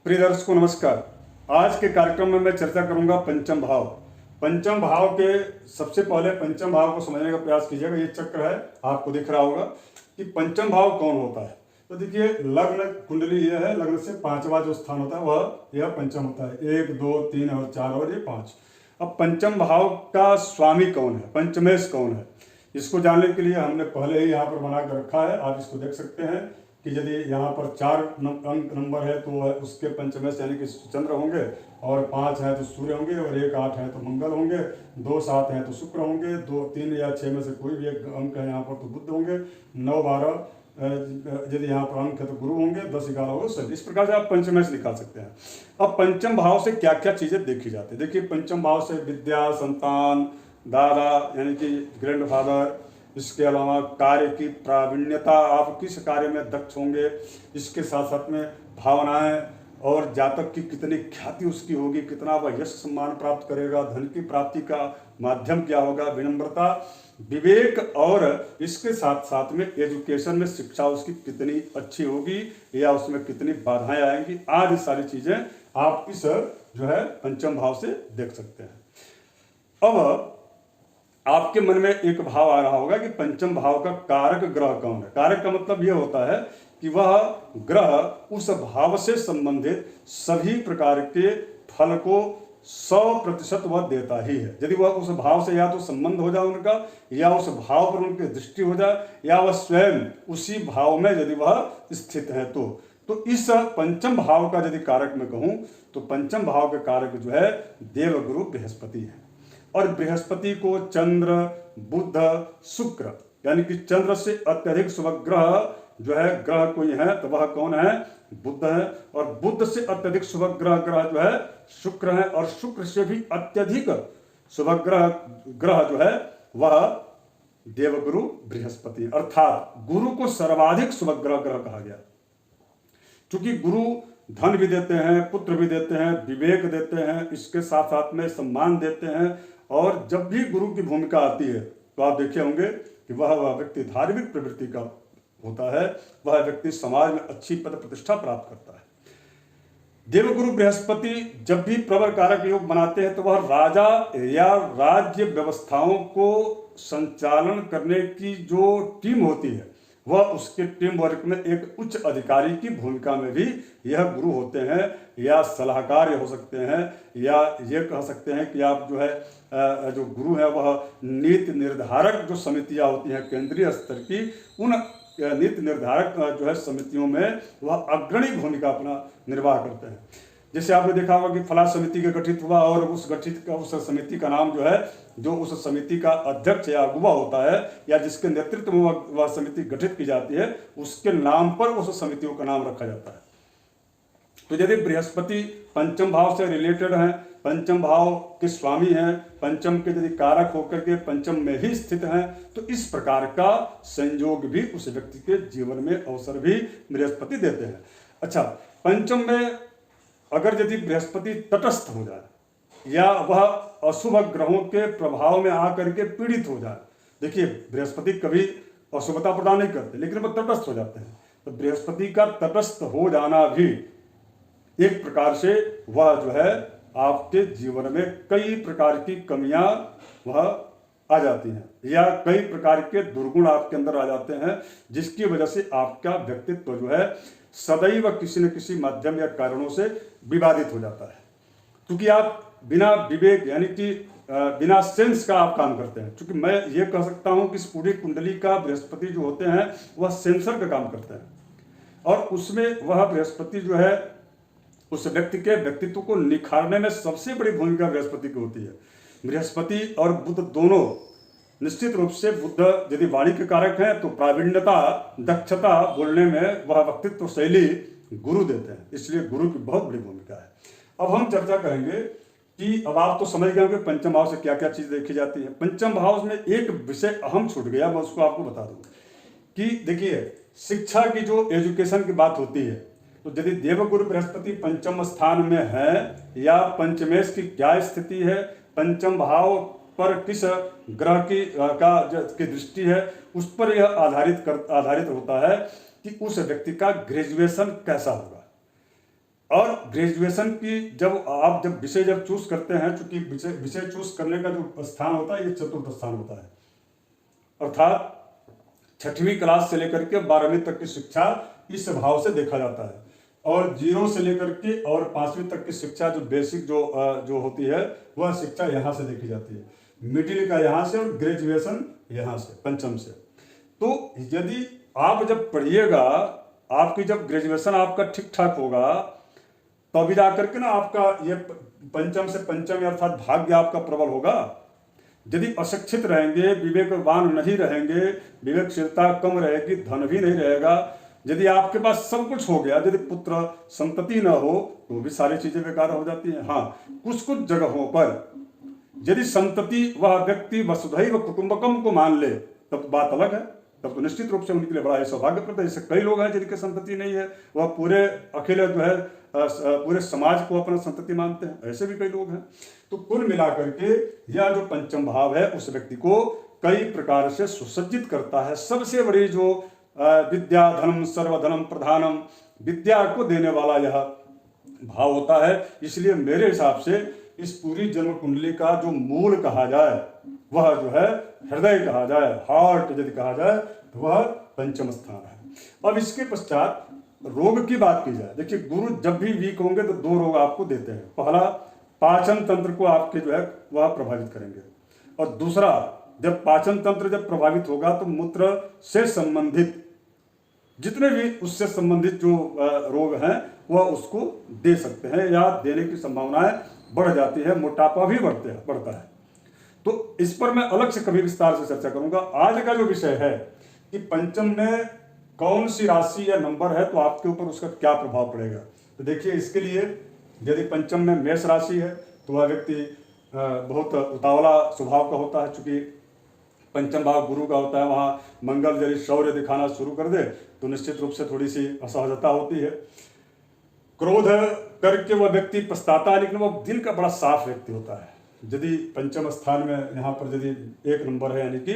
प्रिय दर्शकों नमस्कार। आज के कार्यक्रम में मैं चर्चा करूंगा पंचम भाव। पंचम भाव के सबसे पहले पंचम भाव को समझने का प्रयास कीजिएगा। ये चक्र है, आपको दिख रहा होगा कि पंचम भाव कौन होता है। तो देखिए, लग्न कुंडली ये है, लग्न से पांचवा जो स्थान होता है वह यह पंचम होता है। 1, 2, 3 और 4 और ये 5। अब पंचम भाव का स्वामी कौन है, पंचमेश कौन है, इसको जानने के लिए हमने पहले ही यहाँ पर बना कर रखा है। आप इसको देख सकते हैं कि यदि यहाँ पर 4 अंक नंबर है तो उसके पंचमेश यानी कि चंद्र होंगे, और 5 है तो सूर्य होंगे, और 1, 8 है तो मंगल होंगे, 2, 7 है तो शुक्र होंगे, 2, 3 या 6 में से कोई भी एक अंक है यहाँ पर तो बुध होंगे, 9, 12 यदि यहाँ पर अंक है तो गुरु होंगे, 10, 11 हो शनि। इस प्रकार से आप पंचमेश निकाल सकते हैं। अब पंचम भाव से क्या क्या चीजें देखी जाती है। देखिए, पंचम भाव से विद्या, संतान, दादा यानी कि ग्रैंडफादर, इसके अलावा कार्य की प्रावीण्यता, आप किस कार्य में दक्ष होंगे, इसके साथ साथ में भावनाएं और जातक की कितनी ख्याति उसकी होगी, कितना वह यश सम्मान प्राप्त करेगा, धन की प्राप्ति का माध्यम क्या होगा, विनम्रता, विवेक, और इसके साथ साथ में एजुकेशन में शिक्षा उसकी कितनी अच्छी होगी या उसमें कितनी बाधाएं आएंगी, आदि सारी चीजें आप इस जो है पंचम भाव से देख सकते हैं। अब आपके मन में एक भाव आ रहा होगा कि पंचम भाव का कारक ग्रह कौन है। कारक का मतलब यह होता है कि वह ग्रह उस भाव से संबंधित सभी प्रकार के फल को 100% वह देता ही है। यदि वह उस भाव से या तो संबंध हो जाए उनका, या उस भाव पर उनकी दृष्टि हो जाए, या वह स्वयं उसी भाव में यदि वह स्थित है तो इस पंचम भाव का यदि कारक मैं कहूं तो पंचम भाव के कारक जो है देवगुरु बृहस्पति है। और बृहस्पति को चंद्र, बुध, शुक्र यानी कि चंद्र से अत्यधिक शुभ ग्रह जो है ग्रह कोई है तो वह कौन है, बुध है। और बुध से अत्यधिक शुभ ग्रह जो है शुक्र है। और शुक्र से भी अत्यधिक शुभ ग्रह जो है वह देवगुरु बृहस्पति, अर्थात गुरु को सर्वाधिक शुभ ग्रह कहा गया। क्योंकि गुरु धन भी देते हैं, पुत्र भी देते हैं, विवेक देते हैं, इसके साथ साथ में सम्मान देते हैं। और जब भी गुरु की भूमिका आती है तो आप देखे होंगे कि वह व्यक्ति धार्मिक प्रवृत्ति का होता है, वह व्यक्ति समाज में अच्छी पद प्रतिष्ठा प्राप्त करता है। देवगुरु बृहस्पति जब भी प्रबल कारक योग बनाते हैं तो वह राजा या राज्य व्यवस्थाओं को संचालन करने की जो टीम होती है वह उसके टीम वर्क में एक उच्च अधिकारी की भूमिका में भी यह गुरु होते हैं, या सलाहकार हो सकते हैं, या ये कह सकते हैं कि आप जो है जो गुरु है वह नीति निर्धारक जो समितियां होती हैं केंद्रीय स्तर की, उन नीति निर्धारक जो है समितियों में वह अग्रणी भूमिका अपना निर्वाह करते हैं। जैसे आपने देखा होगा कि फला समिति का गठित हुआ और उस समिति का नाम जो है, जो उस समिति का अध्यक्ष या अगुवा होता है या जिसके नेतृत्व में वह समिति गठित की जाती है, उसके नाम पर उस समितियों का नाम रखा जाता है। तो यदि बृहस्पति पंचम भाव से रिलेटेड है, पंचम भाव के स्वामी हैं, पंचम के यदि कारक होकर के पंचम में ही स्थित हैं, तो इस प्रकार का संयोग भी उस व्यक्ति के जीवन में अवसर भी बृहस्पति देते हैं। अच्छा, पंचम में अगर यदि बृहस्पति तटस्थ हो जाए या वह अशुभ ग्रहों के प्रभाव में आकर के पीड़ित हो जाए, देखिए बृहस्पति कभी अशुभता प्रदान नहीं करते लेकिन वह तटस्थ हो जाते हैं, तो बृहस्पति का तटस्थ हो जाना भी एक प्रकार से वह जो है आपके जीवन में कई प्रकार की कमियां वह आ जाती हैं, या कई प्रकार के दुर्गुण आपके अंदर आ जाते हैं, जिसकी वजह से आपका व्यक्तित्व जो है सदैव किसी न किसी माध्यम या कारणों से विवादित हो जाता है। क्योंकि आप बिना विवेक यानी कि बिना सेंस का आप काम करते हैं। क्योंकि मैं ये कह सकता हूं कि इस पूरी कुंडली का बृहस्पति जो होते हैं वह सेंसर का काम करते हैं, और उसमें वह बृहस्पति जो है उस व्यक्ति के व्यक्तित्व को निखारने में सबसे बड़ी भूमिका बृहस्पति की होती है। बृहस्पति और बुध दोनों निश्चित रूप से, बुध यदि वाणी के कारक हैं तो प्रावीण्यता, दक्षता, बोलने में वह व्यक्तित्व शैली गुरु देते हैं, इसलिए गुरु की बहुत बड़ी भूमिका है। अब हम चर्चा करेंगे कि अब आप तो समझ गए होंगे पंचम भाव से क्या क्या चीज देखी जाती है। पंचम भाव में एक विषय अहम छूट गया, मैं उसको आपको बता दूं कि देखिए, शिक्षा की जो एजुकेशन की बात होती है, तो यदि देवगुरु बृहस्पति पंचम स्थान में है या पंचमेश की क्या स्थिति है, पंचम भाव पर किस ग्रह की दृष्टि है, उस पर यह आधारित होता है कि उस व्यक्ति का ग्रेजुएशन कैसा होगा। और ग्रेजुएशन की जब विषय चूज करते हैं, चूंकि विषय चूज करने का जो स्थान होता है ये चतुर्थ स्थान होता है, अर्थात 6वीं क्लास से लेकर के 12वीं तक की शिक्षा इस भाव से देखा जाता है, और 0 से लेकर के और 5वीं तक की शिक्षा जो बेसिक जो होती है वह शिक्षा यहाँ से देखी जाती है, मिडिल का यहाँ से और ग्रेजुएशन यहाँ से, पंचम से। तो यदि आप जब पढ़िएगा, आपकी जब ग्रेजुएशन आपका ठीक ठाक होगा तो अभी जाकर के ना आपका ये पंचम से पंचम अर्थात भाग्य आपका प्रबल होगा। यदि अशिक्षित रहेंगे, विवेकवान नहीं रहेंगे, विवेकशीलता कम रहेगी, धन भी नहीं रहेगा, यदि आपके पास सब कुछ हो गया, यदि पुत्र संतति न हो तो भी सारी चीजें बेकार हो जाती हैं। हाँ, कुछ जगहों पर यदि संतति वह व्यक्ति वसुधैव कुटुंबकम को मान ले तब बात अलग है, तब तो निश्चित रूप से उनके लिए बड़ा ही सौभाग्यप्रद है। ऐसे कई लोग हैं जिनकी संतति नहीं है, वह पूरे अकेले जो है पूरे समाज को अपना संतति मानते हैं, ऐसे भी कई लोग हैं। तो कुल मिलाकर के यह जो पंचम भाव है उस व्यक्ति को कई प्रकार से सुसज्जित करता है। सबसे बड़ी जो विद्या धनम सर्वधनम प्रधानम, विद्या को देने वाला यह भाव होता है। इसलिए मेरे हिसाब से इस पूरी जन्म कुंडली का जो मूल कहा जाए वह जो है हृदय कहा जाए, हार्ट यदि कहा जाए तो वह पंचम स्थान है। अब इसके पश्चात रोग की बात की जाए, देखिए गुरु जब भी वीक होंगे तो 2 रोग आपको देते हैं। पहला, पाचन तंत्र को आपके जो है वह प्रभावित करेंगे, और दूसरा, जब पाचन तंत्र जब प्रभावित होगा तो मूत्र से संबंधित जितने भी उससे संबंधित जो रोग हैं वह उसको दे सकते हैं या देने की संभावनाएं बढ़ जाती है, मोटापा भी बढ़ता है। तो इस पर मैं अलग से कभी विस्तार से चर्चा करूंगा। आज का जो विषय है कि पंचम में कौन सी राशि या नंबर है तो आपके ऊपर उसका क्या प्रभाव पड़ेगा। तो देखिए, इसके लिए यदि पंचम में मेष राशि है तो वह व्यक्ति बहुत उतावला स्वभाव का होता है, चूंकि पंचम भाव गुरु का होता है, वहाँ मंगल यदि शौर्य दिखाना शुरू कर दे तो निश्चित रूप से थोड़ी सी असहजता होती है। क्रोध करके वह व्यक्ति पछताता है, लेकिन वह दिल का बड़ा साफ व्यक्ति होता है। यदि पंचम स्थान में यहाँ पर यदि 1 नंबर है यानी कि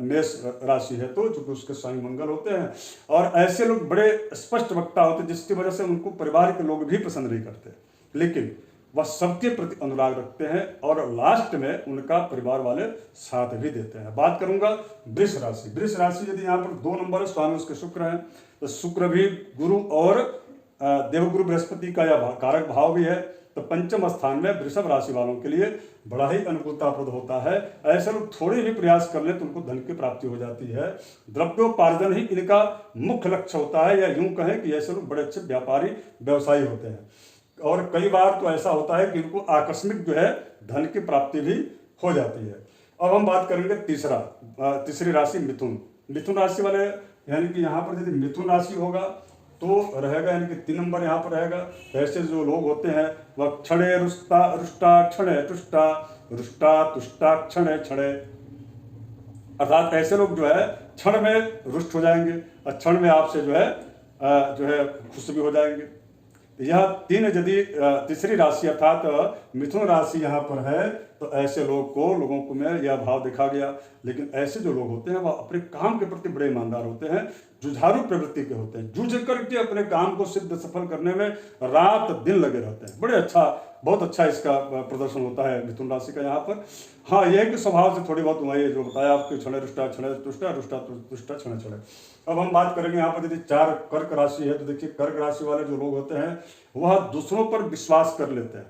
मेष राशि है तो चूंकि उसके स्वामी मंगल होते हैं, और ऐसे लोग बड़े स्पष्ट वक्ता होते हैं जिसकी वजह से उनको परिवार के लोग भी पसंद नहीं करते, लेकिन वह सबके प्रति अनुराग रखते हैं और लास्ट में उनका परिवार वाले साथ भी देते हैं। बात करूंगा वृष राशि। वृष राशि यदि यहाँ पर 2 नंबर है, स्वामी उसके शुक्र हैं, तो शुक्र भी गुरु और देवगुरु बृहस्पति का यह कारक भाव भी है, तो पंचम स्थान में वृषभ राशि वालों के लिए बड़ा ही अनुकूलताप्रद होता है। ऐसे लोग थोड़े भी प्रयास कर ले तो उनको धन की प्राप्ति हो जाती है। द्रव्योपार्जन ही इनका मुख्य लक्ष्य होता है, या यूं कहें कि ऐसे लोग बड़े अच्छे व्यापारी व्यवसायी होते हैं, और कई बार तो ऐसा होता है कि इनको आकस्मिक जो है धन की प्राप्ति भी हो जाती है। अब हम बात करेंगे तीसरी राशि मिथुन। मिथुन राशि वाले यानी कि यहाँ पर यदि मिथुन राशि होगा तो रहेगा यानी कि 3 नंबर यहाँ पर रहेगा। ऐसे जो लोग होते हैं वह क्षणे रुष्टा रुष्टा क्षणे तुष्टा रुष्टा तुष्टा क्षणे क्षणे, अर्थात ऐसे लोग जो है क्षण में रुष्ट हो जाएंगे और क्षण में आपसे जो है खुश भी हो जाएंगे। यह 3 यदि तीसरी राशि अर्थात मिथुन राशि यहाँ पर है तो ऐसे लोगों को में यह भाव देखा गया। लेकिन ऐसे जो लोग होते हैं वह अपने काम के प्रति बड़े ईमानदार होते हैं, जुझारू प्रवृत्ति के होते हैं, जूझ करके अपने काम को सिद्ध सफल करने में रात दिन लगे रहते हैं। बहुत अच्छा इसका प्रदर्शन होता है मिथुन राशि का यहाँ पर। हाँ, यह है कि स्वभाव से थोड़ी बहुत वही जो बताया आपके क्षण रुष्टा क्षण तुष्टा रुष्टा तुष्टा क्षण क्षण। अब हम बात करेंगे यहाँ पर यदि 4 कर्क राशि है तो देखिए कर्क राशि वाले जो लोग होते हैं वह दूसरों पर विश्वास कर लेते हैं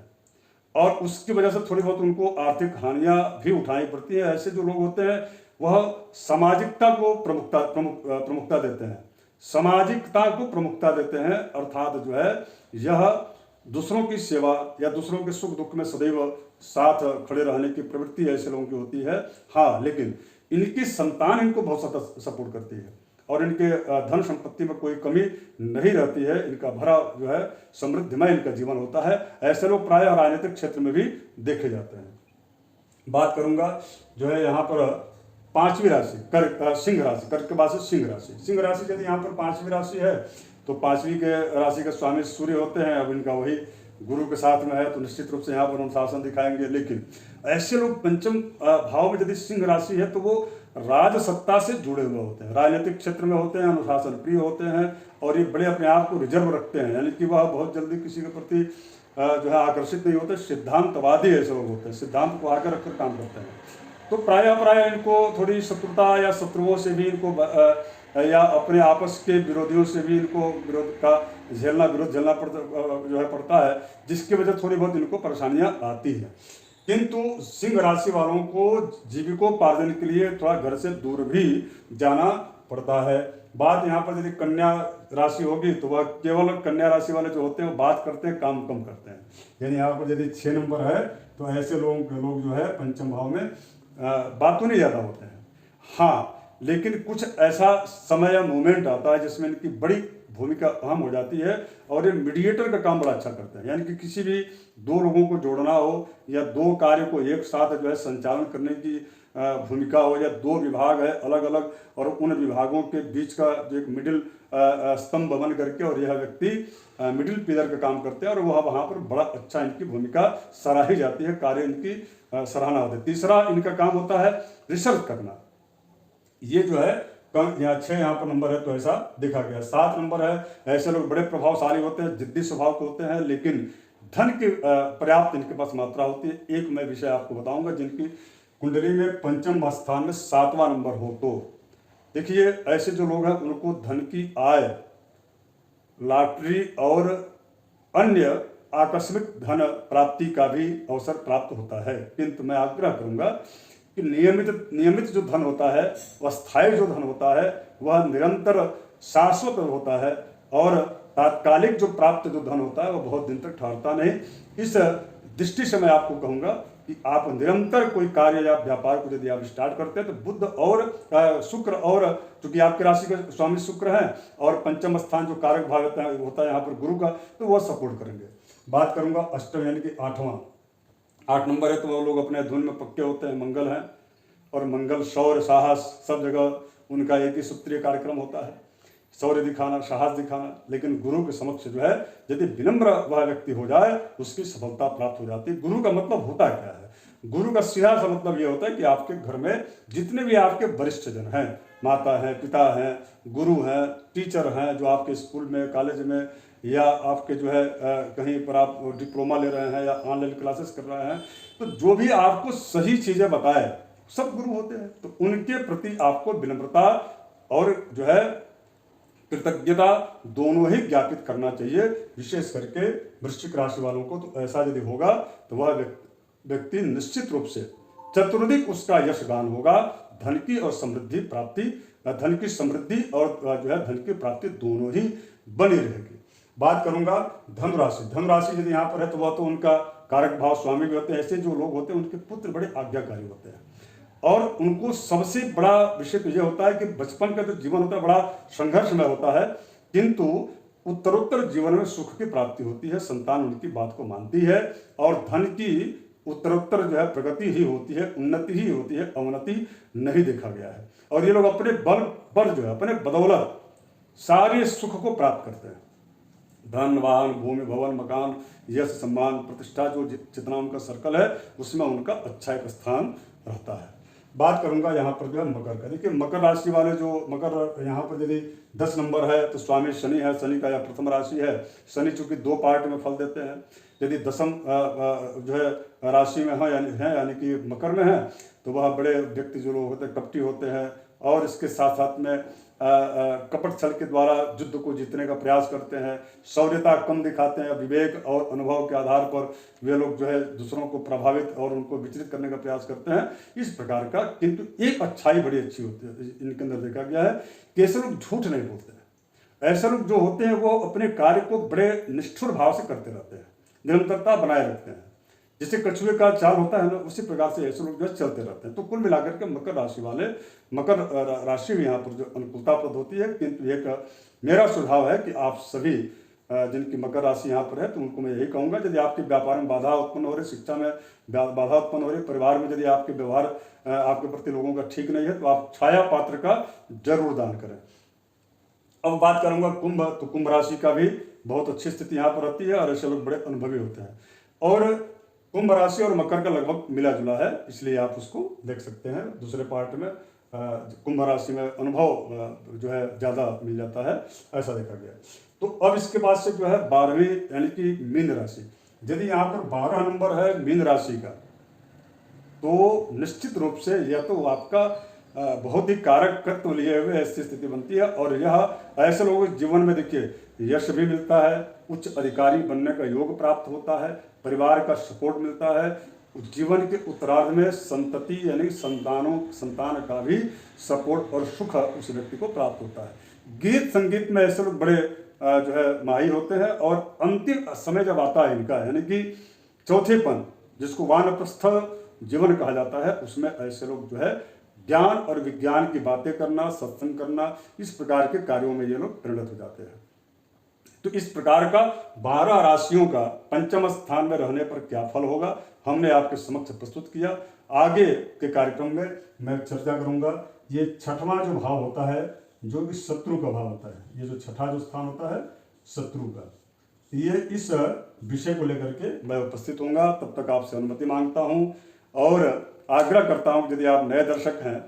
और उसकी वजह से थोड़ी बहुत उनको आर्थिक हानियां भी उठानी पड़ती है। ऐसे जो लोग होते हैं वह सामाजिकता को प्रमुखता देते हैं, सामाजिकता को प्रमुखता देते हैं, अर्थात जो है यह दूसरों की सेवा या दूसरों के सुख दुख में सदैव साथ खड़े रहने की प्रवृत्ति ऐसे लोगों की होती है। हाँ, लेकिन इनकी संतान इनको बहुत सपोर्ट करती है और इनके धन संपत्ति में कोई कमी नहीं रहती है, इनका भरा जो है समृद्धिमय इनका जीवन होता है। ऐसे लोग प्राय राजनीतिक क्षेत्र में भी देखे जाते हैं। बात करूंगा जो है यहाँ पर 5वीं राशि सिंह राशि, कर्क के बाद से सिंह राशि यदि यहाँ पर 5वीं राशि है तो 5वीं के राशि के स्वामी सूर्य होते हैं। अब इनका वही गुरु के साथ में है तो निश्चित रूप से यहाँ पर अनुशासन दिखाएंगे। लेकिन ऐसे लोग पंचम भाव में यदि सिंह राशि है तो वो राज सत्ता से जुड़े हुए होते हैं, राजनीतिक क्षेत्र में होते हैं, अनुशासन प्रिय होते हैं और ये बड़े अपने आप को रिजर्व रखते हैं, यानी कि वह बहुत जल्दी किसी के प्रति जो है आकर्षित नहीं होते। सिद्धांतवादी ऐसे लोग होते हैं, सिद्धांत को आगे रखकर काम करते हैं। तो प्राय इनको थोड़ी शत्रुता या शत्रुओं से भी इनको या अपने आपस के विरोधियों से भी इनको विरोध झेलना पड़ता है, जिसकी वजह थोड़ी बहुत इनको परेशानियां आती हैं। किंतु सिंह राशि वालों को जीविकोपार्जन के लिए थोड़ा घर से दूर भी जाना पड़ता है। बात यहाँ पर यदि कन्या राशि होगी तो वह केवल कन्या राशि वाले जो होते हैं वो बात करते हैं, काम कम करते हैं। यानी यहाँ पर यदि 6 नंबर है तो ऐसे लोग जो है पंचम भाव में बात तो नहीं ज़्यादा होते हैं। हाँ, लेकिन कुछ ऐसा समय या मोमेंट आता है जिसमें इनकी बड़ी भूमिका अहम हो जाती है और ये मीडिएटर का काम बड़ा अच्छा करते हैं। यानी कि किसी भी दो लोगों को जोड़ना हो या दो कार्य को एक साथ जो है संचालन करने की भूमिका हो, या दो विभाग है अलग अलग और उन विभागों के बीच का जो एक मिडिल स्तंभ बन करके और यह व्यक्ति मिडिल पिलर का काम करते हैं और वह वहाँ पर बड़ा अच्छा इनकी भूमिका सराही जाती है, कार्य इनकी सराहना होती है। तीसरा इनका काम होता है रिसर्च करना। ये जो है यहाँ 6 यहाँ पर नंबर है तो ऐसा देखा गया। 7 नंबर है, ऐसे लोग बड़े प्रभावशाली होते हैं, जिद्दी स्वभाव के होते हैं, लेकिन धन की पर्याप्त इनके पास मात्रा होती है। एक मैं विषय आपको बताऊंगा, जिनकी कुंडली में पंचम स्थान में 7वां नंबर हो तो देखिए ऐसे जो लोग हैं उनको धन की आय, लॉटरी और अन्य आकस्मिक धन प्राप्ति का भी अवसर प्राप्त होता है। किंतु मैं आग्रह करूंगा कि नियमित जो धन होता है, वह स्थायी जो धन होता है, वह निरंतर शाश्वत होता है और तात्कालिक जो प्राप्त जो धन होता है वह बहुत दिन तक ठहरता नहीं। इस दृष्टि से मैं आपको कहूँगा कि आप निरंतर कोई कार्य या व्यापार को यदि आप स्टार्ट करते हैं तो बुध और शुक्र, और चूंकि आपकी राशि के स्वामी शुक्र हैं और पंचम स्थान जो कारक भाव होता है यहाँ पर गुरु का, तो वह सपोर्ट करेंगे। बात करूँगा अष्टम यानी कि 8 नंबर है तो वो लोग अपने धुन में पक्के होते हैं, मंगल हैं और मंगल शौर्य साहस सब जगह उनका एक ही सूत्रीय कार्यक्रम होता है, शौर्य दिखाना, साहस दिखाना। लेकिन गुरु के समक्ष जो है यदि विनम्र वह व्यक्ति हो जाए उसकी सफलता प्राप्त हो जाती है। गुरु का मतलब होता क्या है? गुरु का सीधा सा मतलब ये होता है कि आपके घर में जितने भी आपके वरिष्ठ जन हैं, माता हैं, पिता हैं, गुरु हैं, टीचर हैं, जो आपके स्कूल में, कॉलेज में या आपके जो है कहीं पर आप डिप्लोमा ले रहे हैं या ऑनलाइन क्लासेस कर रहे हैं, तो जो भी आपको सही चीज़ें बताए सब गुरु होते हैं। तो उनके प्रति आपको विनम्रता और जो है कृतज्ञता दोनों ही ज्ञापित करना चाहिए, विशेष करके वृश्चिक राशि वालों को। तो ऐसा यदि होगा तो वह व्यक्ति निश्चित रूप से चतुर्दिक उसका यशगान होगा। धन की और समृद्धि प्राप्ति, धन की समृद्धि और जो है धन की प्राप्ति दोनों ही बनी रहेगी। बात करूंगा धनुराशि। धनुराशि यदि यहाँ पर है तो वह तो उनका कारक भाव स्वामी भी होते हैं। ऐसे जो लोग होते हैं उनके पुत्र बड़े आज्ञाकारी होते हैं और उनको सबसे बड़ा विषय तो यह होता है कि बचपन का जो जीवन होता है बड़ा संघर्षमय होता है, किंतु उत्तरोत्तर जीवन में सुख की प्राप्ति होती है, संतान उनकी बात को मानती है और धन की उत्तरोत्तर जो है प्रगति ही होती है, उन्नति ही होती है, अवनति नहीं देखा गया है। और ये लोग अपने बल पर जो है अपने बदौलत सारे सुख को प्राप्त करते हैं। धन, वाहन, भूमि, भवन, मकान, यश, सम्मान, प्रतिष्ठा, जो जितना उनका सर्कल है उसमें उनका अच्छा एक स्थान रहता है। बात करूंगा यहाँ पर जो है मकर का। देखिए मकर राशि वाले जो मकर यहाँ पर यदि 10 नंबर है तो स्वामी शनि है, शनि का यह प्रथम राशि है। शनि चूंकि 2 पार्ट में फल देते हैं, यदि दसम जो है राशि में है यानी कि मकर में है तो वह बड़े व्यक्ति जो लोग होते हैं कपटी होते हैं और इसके साथ साथ में कपट छल के द्वारा युद्ध को जीतने का प्रयास करते हैं, शौर्यता कम दिखाते हैं, विवेक और अनुभव के आधार पर वे लोग जो है दूसरों को प्रभावित और उनको विचलित करने का प्रयास करते हैं, इस प्रकार का। किंतु एक अच्छाई बड़ी अच्छी होती है इनके अंदर देखा गया है कि ऐसे लोग झूठ नहीं बोलते हैं। ऐसे लोग जो होते हैं वो अपने कार्य को बड़े निष्ठुर भाव से करते रहते हैं, निरंतरता बनाए रखते हैं। जैसे कछुए का चाल होता है ना, उसी प्रकार से ऐसे लोग जो चलते रहते हैं। तो कुल मिलाकर के मकर राशि वाले, मकर राशि में यहाँ पर जो अनुकूलता प्रद होती है, किंतु एक मेरा सुझाव है कि आप सभी जिनकी मकर राशि यहाँ पर है तो उनको मैं यही कहूँगा, यदि आपके व्यापार में बाधा उत्पन्न हो रही, शिक्षा में बाधा उत्पन्न हो रही, परिवार में यदि आपके व्यवहार आपके प्रति लोगों का ठीक नहीं है तो आप छाया पात्र का जरूर दान करें। अब बात करूँगा कुंभ। तो कुंभ राशि का भी बहुत अच्छी स्थिति यहाँ पर रहती है और ऐसे लोग बड़े अनुभवी होते हैं। और कुंभ राशि और मकर का लगभग मिला जुला है, इसलिए आप उसको देख सकते हैं दूसरे पार्ट में। कुंभ राशि में अनुभव जो है ज़्यादा मिल जाता है, ऐसा देखा गया। तो अब इसके बाद से जो है 12वीं यानी कि मीन राशि, यदि यहाँ पर 12 नंबर है मीन राशि का, तो निश्चित रूप से यह तो आपका बहुत ही कारक तत्व लिए हुए ऐसी स्थिति बनती है। और यह ऐसे लोगों के जीवन में देखिए यश भी मिलता है, उच्च अधिकारी बनने का योग प्राप्त होता है, परिवार का सपोर्ट मिलता है, जीवन के उत्तरार्ध में संतति यानी संतान का भी सपोर्ट और सुख उस व्यक्ति को प्राप्त होता है। गीत संगीत में ऐसे लोग बड़े जो है माहिर होते हैं। और अंतिम समय जब आता है इनका यानी कि चौथेपन, जिसको वानप्रस्थ जीवन कहा जाता है, उसमें ऐसे लोग जो है ज्ञान और विज्ञान की बातें करना, सत्संग करना, इस प्रकार के कार्यों में ये लोग परिणत हो जाते हैं। तो इस प्रकार का 12 राशियों का पंचम स्थान में रहने पर क्या फल होगा, हमने आपके समक्ष प्रस्तुत किया। आगे के कार्यक्रम में मैं चर्चा करूंगा ये छठवां जो भाव होता है, जो कि शत्रु का भाव होता है, ये जो छठा जो स्थान होता है शत्रु का, ये इस विषय को लेकर के मैं उपस्थित होऊंगा। तब तक आपसे अनुमति मांगता हूं और आग्रह करता हूं, यदि आप नए दर्शक हैं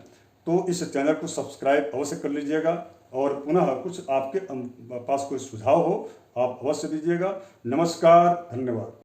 तो इस चैनल को सब्सक्राइब अवश्य कर लीजिएगा। और पुनः कुछ आपके पास कोई सुझाव हो आप अवश्य दीजिएगा। नमस्कार, धन्यवाद।